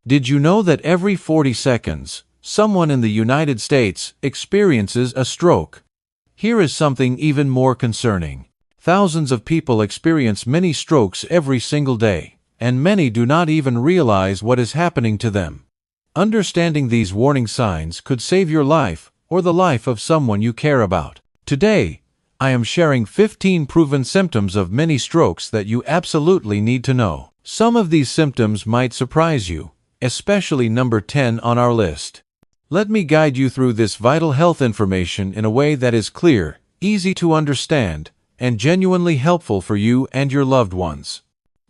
Did you know that every 40 seconds, someone in the United States experiences a stroke? Here is something even more concerning. Thousands of people experience mini strokes every single day, and many do not even realize what is happening to them. Understanding these warning signs could save your life or the life of someone you care about. Today, I am sharing 15 proven symptoms of mini strokes that you absolutely need to know. Some of these symptoms might surprise you, especially number 10 on our list. Let me guide you through this vital health information in a way that is clear, easy to understand, and genuinely helpful for you and your loved ones.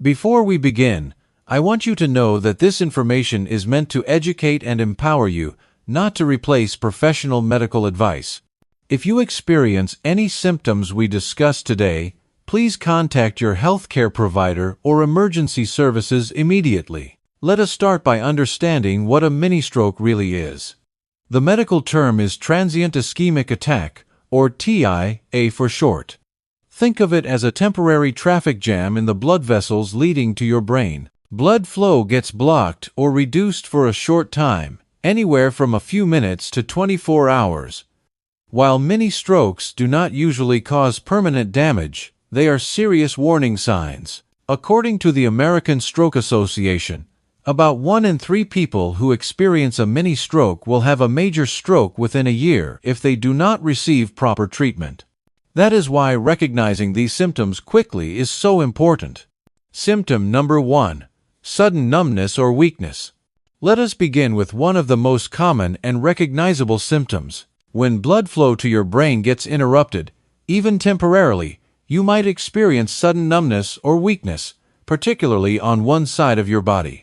Before we begin, I want you to know that this information is meant to educate and empower you, not to replace professional medical advice. If you experience any symptoms we discuss today, please contact your healthcare provider or emergency services immediately. Let us start by understanding what a mini stroke really is. The medical term is transient ischemic attack, or TIA for short. Think of it as a temporary traffic jam in the blood vessels leading to your brain. Blood flow gets blocked or reduced for a short time, anywhere from a few minutes to 24 hours. While mini strokes do not usually cause permanent damage, they are serious warning signs. According to the American Stroke Association, about 1 in 3 people who experience a mini stroke will have a major stroke within a year if they do not receive proper treatment. That is why recognizing these symptoms quickly is so important. Symptom number 1. Sudden numbness or weakness. Let us begin with one of the most common and recognizable symptoms. When blood flow to your brain gets interrupted, even temporarily, you might experience sudden numbness or weakness, particularly on one side of your body.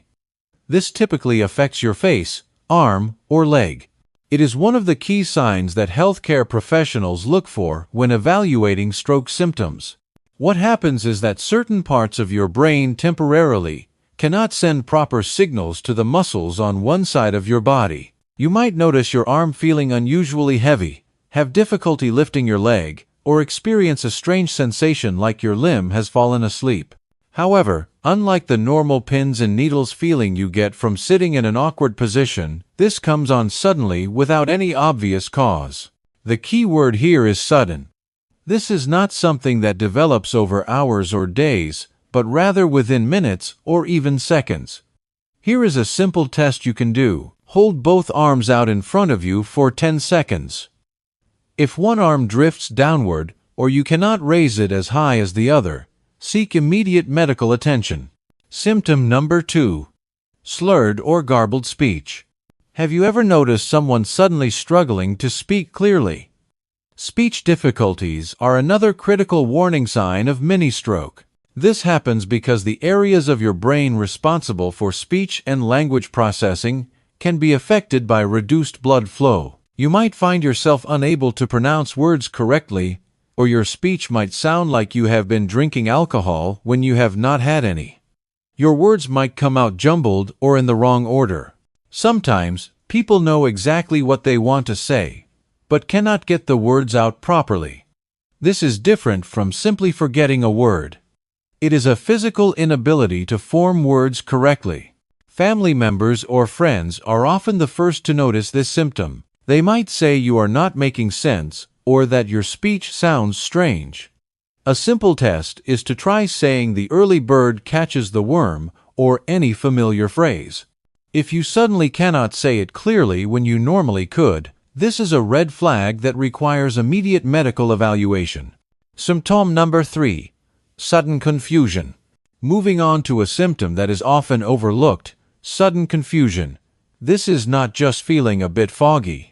This typically affects your face, arm, or leg. It is one of the key signs that healthcare professionals look for when evaluating stroke symptoms. What happens is that certain parts of your brain temporarily cannot send proper signals to the muscles on one side of your body. You might notice your arm feeling unusually heavy, have difficulty lifting your leg, or experience a strange sensation like your limb has fallen asleep. However, unlike the normal pins and needles feeling you get from sitting in an awkward position, this comes on suddenly without any obvious cause. The key word here is sudden. This is not something that develops over hours or days, but rather within minutes or even seconds. Here is a simple test you can do. Hold both arms out in front of you for 10 seconds. If one arm drifts downward, or you cannot raise it as high as the other, seek immediate medical attention. Symptom number 2. Slurred or garbled speech. Have you ever noticed someone suddenly struggling to speak clearly? Speech difficulties are another critical warning sign of mini stroke. This happens because the areas of your brain responsible for speech and language processing can be affected by reduced blood flow. You might find yourself unable to pronounce words correctly, or your speech might sound like you have been drinking alcohol when you have not had any. Your words might come out jumbled or in the wrong order. Sometimes, people know exactly what they want to say, but cannot get the words out properly. This is different from simply forgetting a word. It is a physical inability to form words correctly. Family members or friends are often the first to notice this symptom. They might say you are not making sense, or that your speech sounds strange. A simple test is to try saying "the early bird catches the worm," or any familiar phrase. If you suddenly cannot say it clearly when you normally could, this is a red flag that requires immediate medical evaluation. Symptom number 3. Sudden confusion. Moving on to a symptom that is often overlooked, sudden confusion. This is not just feeling a bit foggy.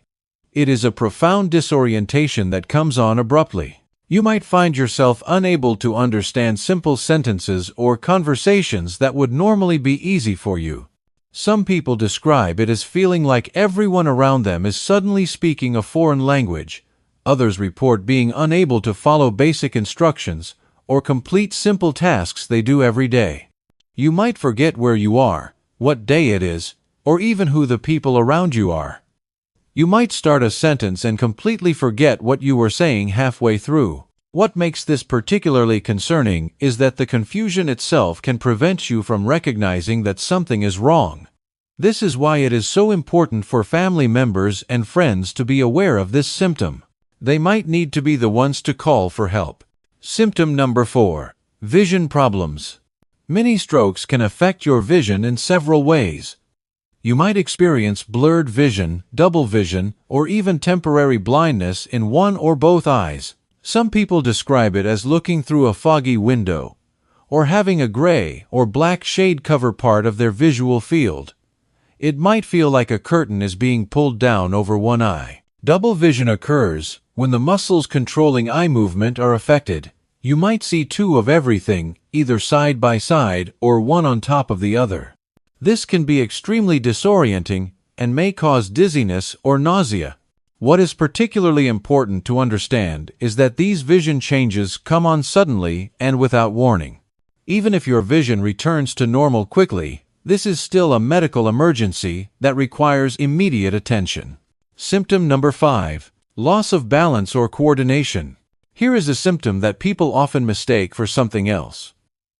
It is a profound disorientation that comes on abruptly. You might find yourself unable to understand simple sentences or conversations that would normally be easy for you. Some people describe it as feeling like everyone around them is suddenly speaking a foreign language. Others report being unable to follow basic instructions or complete simple tasks they do every day. You might forget where you are, what day it is, or even who the people around you are. You might start a sentence and completely forget what you were saying halfway through. What makes this particularly concerning is that the confusion itself can prevent you from recognizing that something is wrong. This is why it is so important for family members and friends to be aware of this symptom. They might need to be the ones to call for help. Symptom number 4. Vision problems. Mini strokes can affect your vision in several ways. You might experience blurred vision, double vision, or even temporary blindness in one or both eyes. Some people describe it as looking through a foggy window, or having a gray or black shade cover part of their visual field. It might feel like a curtain is being pulled down over one eye. Double vision occurs when the muscles controlling eye movement are affected. You might see two of everything, either side by side or one on top of the other. This can be extremely disorienting and may cause dizziness or nausea. What is particularly important to understand is that these vision changes come on suddenly and without warning. Even if your vision returns to normal quickly, this is still a medical emergency that requires immediate attention. Symptom number 5. Loss of balance or coordination. Here is a symptom that people often mistake for something else.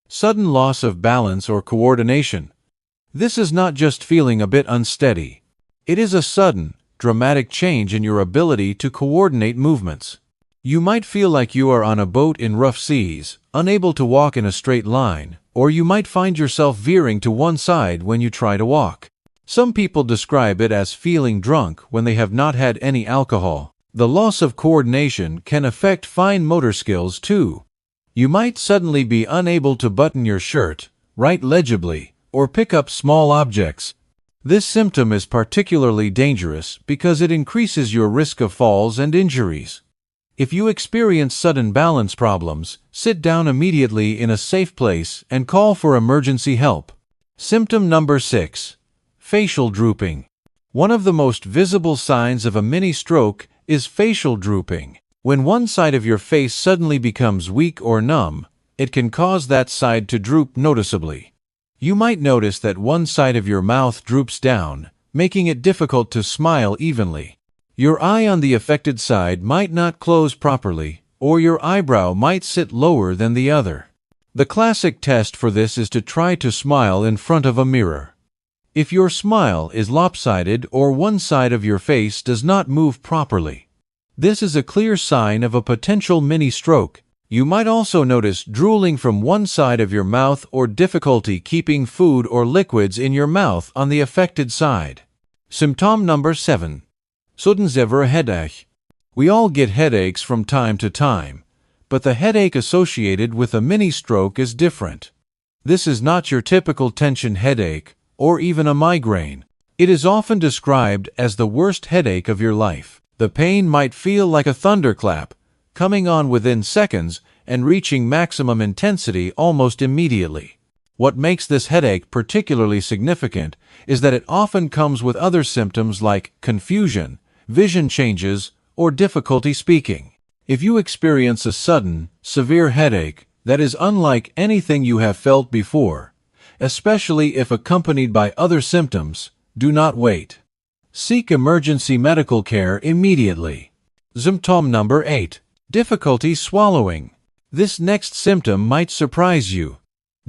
Sudden loss of balance or coordination. This is not just feeling a bit unsteady. It is a sudden, dramatic change in your ability to coordinate movements. You might feel like you are on a boat in rough seas, unable to walk in a straight line, or you might find yourself veering to one side when you try to walk. Some people describe it as feeling drunk when they have not had any alcohol. The loss of coordination can affect fine motor skills too. You might suddenly be unable to button your shirt, write legibly, or pick up small objects. This symptom is particularly dangerous because it increases your risk of falls and injuries. If you experience sudden balance problems, sit down immediately in a safe place and call for emergency help. Symptom number 6. Facial drooping. One of the most visible signs of a mini stroke is facial drooping. When one side of your face suddenly becomes weak or numb, it can cause that side to droop noticeably. You might notice that one side of your mouth droops down, making it difficult to smile evenly. Your eye on the affected side might not close properly, or your eyebrow might sit lower than the other. The classic test for this is to try to smile in front of a mirror. If your smile is lopsided or one side of your face does not move properly, this is a clear sign of a potential mini stroke. You might also notice drooling from one side of your mouth or difficulty keeping food or liquids in your mouth on the affected side. Symptom number 7. Sudden severe headache. We all get headaches from time to time, but the headache associated with a mini stroke is different. This is not your typical tension headache or even a migraine. It is often described as the worst headache of your life. The pain might feel like a thunderclap, coming on within seconds and reaching maximum intensity almost immediately. What makes this headache particularly significant is that it often comes with other symptoms like confusion, vision changes, or difficulty speaking. If you experience a sudden, severe headache that is unlike anything you have felt before, especially if accompanied by other symptoms, do not wait. Seek emergency medical care immediately. Symptom number 8. Difficulty swallowing. This next symptom might surprise you.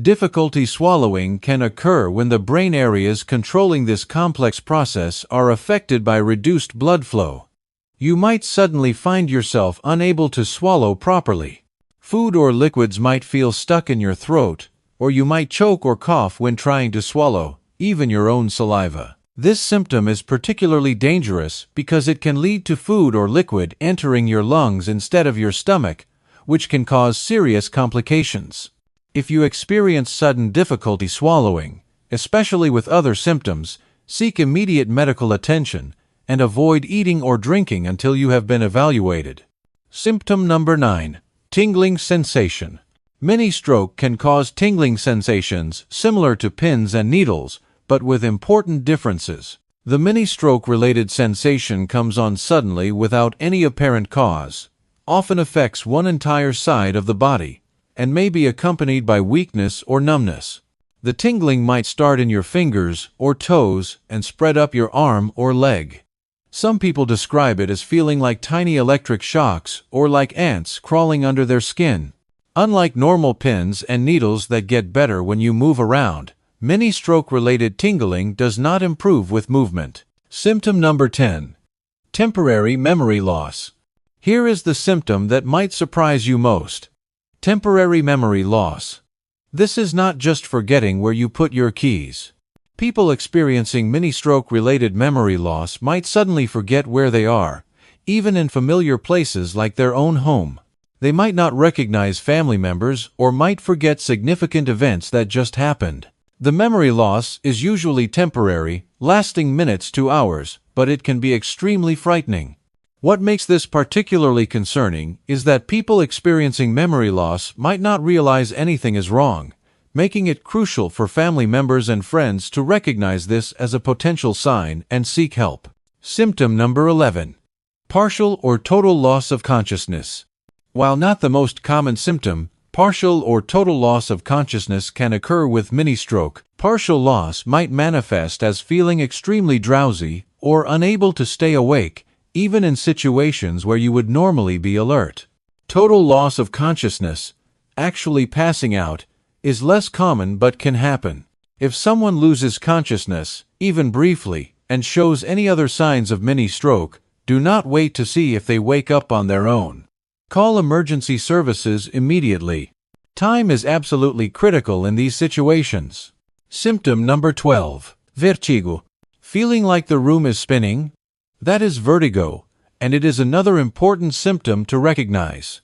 Difficulty swallowing can occur when the brain areas controlling this complex process are affected by reduced blood flow. You might suddenly find yourself unable to swallow properly. Food or liquids might feel stuck in your throat, or you might choke or cough when trying to swallow, even your own saliva. This symptom is particularly dangerous because it can lead to food or liquid entering your lungs instead of your stomach, which can cause serious complications. If you experience sudden difficulty swallowing, especially with other symptoms, seek immediate medical attention and avoid eating or drinking until you have been evaluated. Symptom number 9. Tingling sensation. Mini stroke can cause tingling sensations similar to pins and needles, but with important differences. The mini stroke-related sensation comes on suddenly without any apparent cause, often affects one entire side of the body, and may be accompanied by weakness or numbness. The tingling might start in your fingers or toes and spread up your arm or leg. Some people describe it as feeling like tiny electric shocks or like ants crawling under their skin. Unlike normal pins and needles that get better when you move around, Many stroke-related tingling does not improve with movement. Symptom number 10. Temporary memory loss. Here is the symptom that might surprise you most. Temporary memory loss. This is not just forgetting where you put your keys. People experiencing mini-stroke-related memory loss might suddenly forget where they are, even in familiar places like their own home. They might not recognize family members or might forget significant events that just happened. The memory loss is usually temporary, lasting minutes to hours, but it can be extremely frightening. What makes this particularly concerning is that people experiencing memory loss might not realize anything is wrong, making it crucial for family members and friends to recognize this as a potential sign and seek help. Symptom number 11. Partial or total loss of consciousness. While not the most common symptom, partial or total loss of consciousness can occur with mini-stroke. Partial loss might manifest as feeling extremely drowsy or unable to stay awake, even in situations where you would normally be alert. Total loss of consciousness, actually passing out, is less common but can happen. If someone loses consciousness, even briefly, and shows any other signs of mini-stroke, do not wait to see if they wake up on their own. Call emergency services immediately. Time is absolutely critical in these situations. Symptom number 12. Vertigo. Feeling like the room is spinning? That is vertigo, and it is another important symptom to recognize.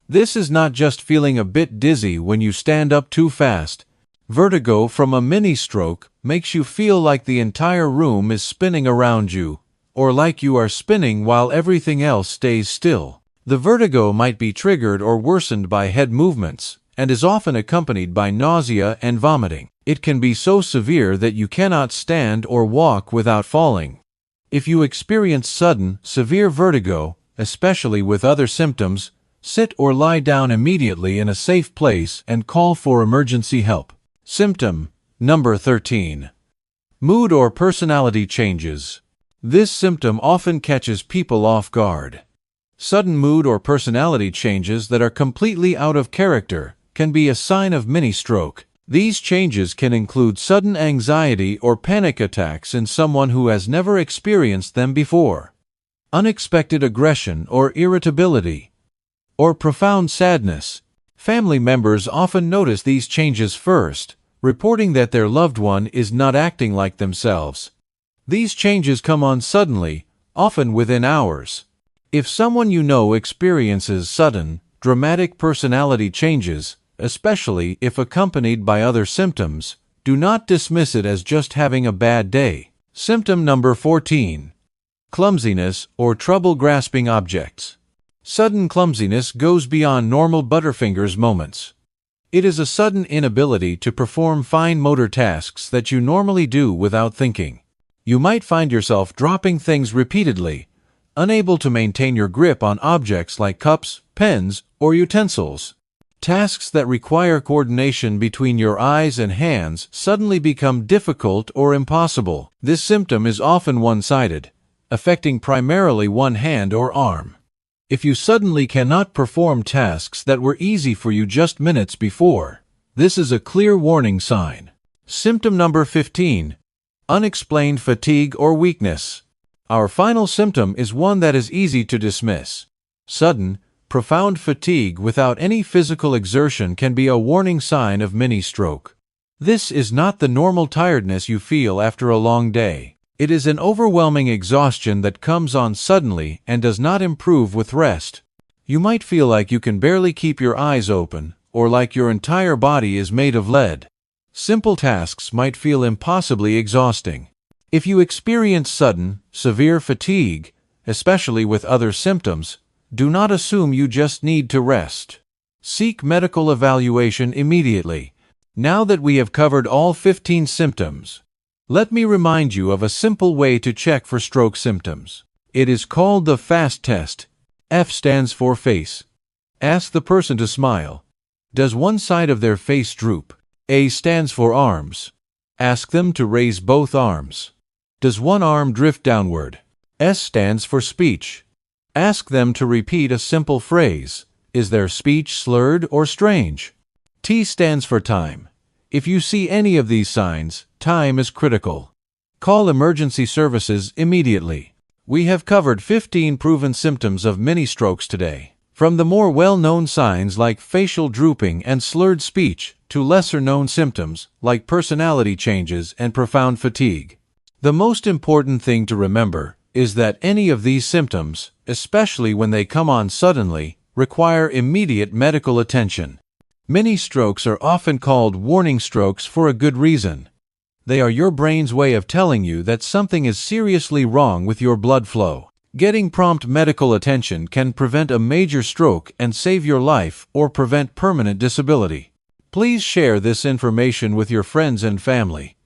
This is not just feeling a bit dizzy when you stand up too fast. Vertigo from a mini-stroke makes you feel like the entire room is spinning around you, or like you are spinning while everything else stays still. The vertigo might be triggered or worsened by head movements, and is often accompanied by nausea and vomiting. It can be so severe that you cannot stand or walk without falling. If you experience sudden, severe vertigo, especially with other symptoms, sit or lie down immediately in a safe place and call for emergency help. Symptom number 13. Mood or personality changes. This symptom often catches people off guard. Sudden mood or personality changes that are completely out of character can be a sign of mini-stroke. These changes can include sudden anxiety or panic attacks in someone who has never experienced them before, unexpected aggression or irritability, or profound sadness. Family members often notice these changes first, reporting that their loved one is not acting like themselves. These changes come on suddenly, often within hours. If someone you know experiences sudden, dramatic personality changes, especially if accompanied by other symptoms, do not dismiss it as just having a bad day. Symptom number 14. Clumsiness or trouble grasping objects. Sudden clumsiness goes beyond normal Butterfingers moments. It is a sudden inability to perform fine motor tasks that you normally do without thinking. You might find yourself dropping things repeatedly, unable to maintain your grip on objects like cups, pens, or utensils. Tasks that require coordination between your eyes and hands suddenly become difficult or impossible. This symptom is often one-sided, affecting primarily one hand or arm. If you suddenly cannot perform tasks that were easy for you just minutes before, this is a clear warning sign. Symptom number 15. Unexplained fatigue or weakness. Our final symptom is one that is easy to dismiss. Sudden, profound fatigue without any physical exertion can be a warning sign of mini-stroke. This is not the normal tiredness you feel after a long day. It is an overwhelming exhaustion that comes on suddenly and does not improve with rest. You might feel like you can barely keep your eyes open, or like your entire body is made of lead. Simple tasks might feel impossibly exhausting. If you experience sudden, severe fatigue, especially with other symptoms, do not assume you just need to rest. Seek medical evaluation immediately. Now that we have covered all 15 symptoms, let me remind you of a simple way to check for stroke symptoms. It is called the FAST test. F stands for face. Ask the person to smile. Does one side of their face droop? A stands for arms. Ask them to raise both arms. Does one arm drift downward? S stands for speech. Ask them to repeat a simple phrase. Is their speech slurred or strange? T stands for time. If you see any of these signs, time is critical. Call emergency services immediately. We have covered 15 proven symptoms of mini-strokes today. From the more well-known signs like facial drooping and slurred speech to lesser-known symptoms like personality changes and profound fatigue. The most important thing to remember is that any of these symptoms, especially when they come on suddenly, require immediate medical attention. Mini-strokes are often called warning strokes for a good reason. They are your brain's way of telling you that something is seriously wrong with your blood flow. Getting prompt medical attention can prevent a major stroke and save your life or prevent permanent disability. Please share this information with your friends and family.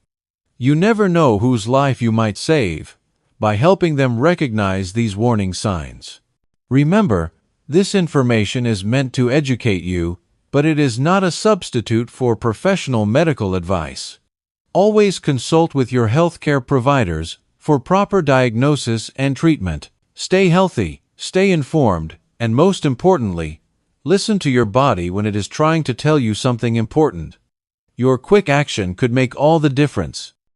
You never know whose life you might save by helping them recognize these warning signs. Remember, this information is meant to educate you, but it is not a substitute for professional medical advice. Always consult with your healthcare providers for proper diagnosis and treatment. Stay healthy, stay informed, and most importantly, listen to your body when it is trying to tell you something important. Your quick action could make all the difference.